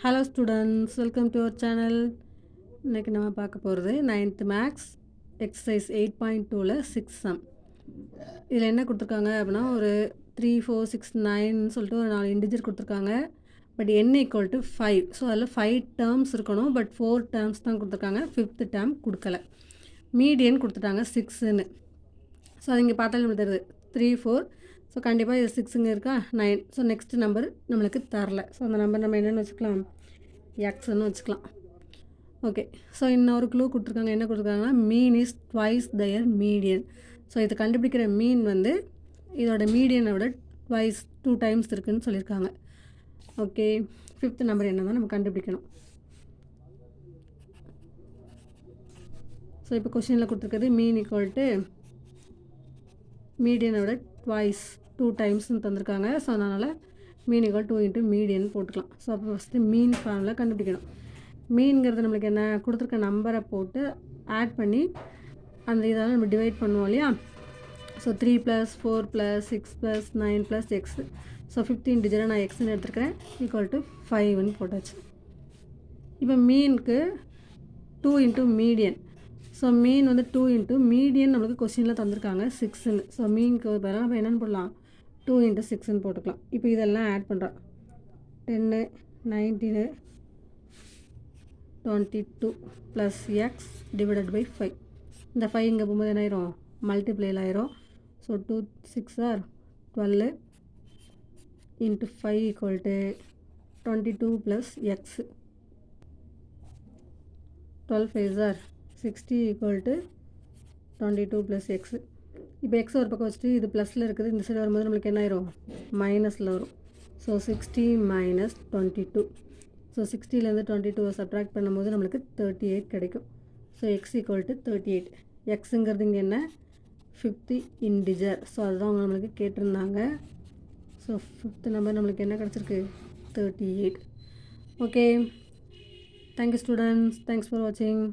Hello students, welcome to our channel. இன்றைக்கி நம்ம பார்க்க போகிறது 9th மேக்ஸ் எக்ஸசைஸ் 8.2ல் 6 சம். இதில் என்ன கொடுத்துருக்காங்க அப்படின்னா, ஒரு 3, 4, 6, 9 சொல்லிட்டு ஒரு 4 இன்டிஜர் கொடுத்துருக்காங்க. But n = 5. ஸோ அதில் 5 டேர்ம்ஸ் இருக்கணும். பட் 4 டேர்ம்ஸ் தான் கொடுத்துருக்காங்க. 5th டேர்ம் கொடுக்கல. மீடியன் கொடுத்துட்டாங்க 6ன்னு. ஸோ அது இங்கே பார்த்தாலும் நம்ம தெரியுது 3, 4. ஸோ கண்டிப்பாக இது 6 இருக்கா, 9. ஸோ நெக்ஸ்ட் நம்பர் நம்மளுக்கு தரல. ஸோ அந்த நம்பர் நம்ம என்னென்னு வச்சுக்கலாம், எக்ஸ்ன்னு வச்சுக்கலாம். ஓகே. ஸோ இன்னொரு க்ளூ கொடுத்துருக்காங்க. என்ன கொடுத்துருக்காங்கன்னா, mean is twice their median. So இதை கண்டுபிடிக்கிற மீன் வந்து இதோட மீடியனை விட ட்வைஸ் 2 டைம்ஸ் இருக்குதுன்னு சொல்லியிருக்காங்க. ஓகே. 5th நம்பர் என்ன தான் நம்ம கண்டுபிடிக்கணும். ஸோ இப்போ கொஷினில் கொடுத்துருக்கிறது மீன் = மீடியனை விட ட்வைஸ் 2 டைம்ஸ்னு தந்திருக்காங்க. ஸோ அதனால் மீன் = 2 × மீடியன் போட்டுக்கலாம். ஸோ அப்போ ஃபஸ்ட்டு மீன் ஃபார்முலா கண்டுபிடிக்கணும். மீன்கிறது நம்மளுக்கு என்ன, கொடுத்துருக்க நம்பரை போட்டு ஆட் பண்ணி அந்த இதெல்லாம் நம்ம டிவைட் பண்ணுவோம் இல்லையா. So 3 + 4 + 6 + 9 + x. ஸோ 15 டிஜிட்டை நான் எக்ஸ்ன்னு எடுத்துருக்கிறேன். = 5ன்னு போட்டாச்சு. இப்போ மீனுக்கு 2 × மீடியன். ஸோ மீன் வந்து 2 × மீடியன் நம்மளுக்கு கொஸ்டினில் தந்திருக்காங்க 6ன்னு. ஸோ மீனுக்கு பதிலாக நம்ம என்னென்னு போடலாம், 2 × 6ன்னு போட்டுக்கலாம். இப்போ இதெல்லாம் ஆட் பண்ணுறோம். 10, 19, 22 + x / 5. இந்த 5 இங்கே போகும்போது என்ன ஆயிரும், மல்டிப்ளைல ஆயிரும். So 2 6 are 12 × 5 = 22 + x. 12 5 are 60 = 22 + x. இப்போ எக்ஸ் ஒரு பக்கம் வச்சுட்டு இது ப்ளஸில் இருக்குது, இந்த சைடு வரும்போது நம்மளுக்கு என்ன ஆயிரும், மைனஸில் வரும். ஸோ 60 - 22. ஸோ 60லேருந்து 22 சப்ட்ராக்ட் பண்ணும்போது நம்மளுக்கு 38 கிடைக்கும். So x = 38. எக்ஸுங்கிறது இங்கே என்ன, 5th இன்டிஜர். ஸோ அதுதான் அவங்க நம்மளுக்கு கேட்டிருந்தாங்க. ஸோ 5th நம்பர் நம்மளுக்கு என்ன கிடச்சிருக்கு, 38. Okay. Thank you students. Thanks for வாட்சிங்.